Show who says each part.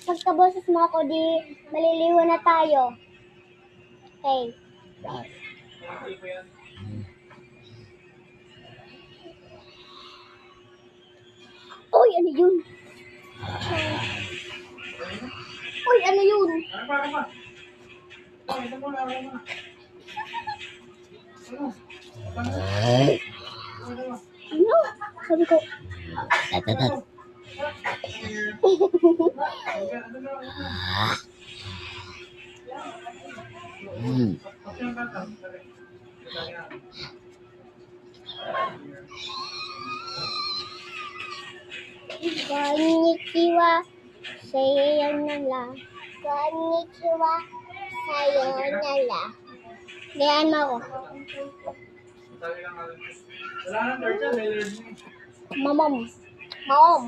Speaker 1: pagkaboses mo ako, di maliliwan na tayo. Okay. Uy, ano yun? Uy, ano yun? Ano? Sabi ko. Konnichiwa, sayonara. Konnichiwa, sayonara. Gayaan mo ako. Mamam. Mamam.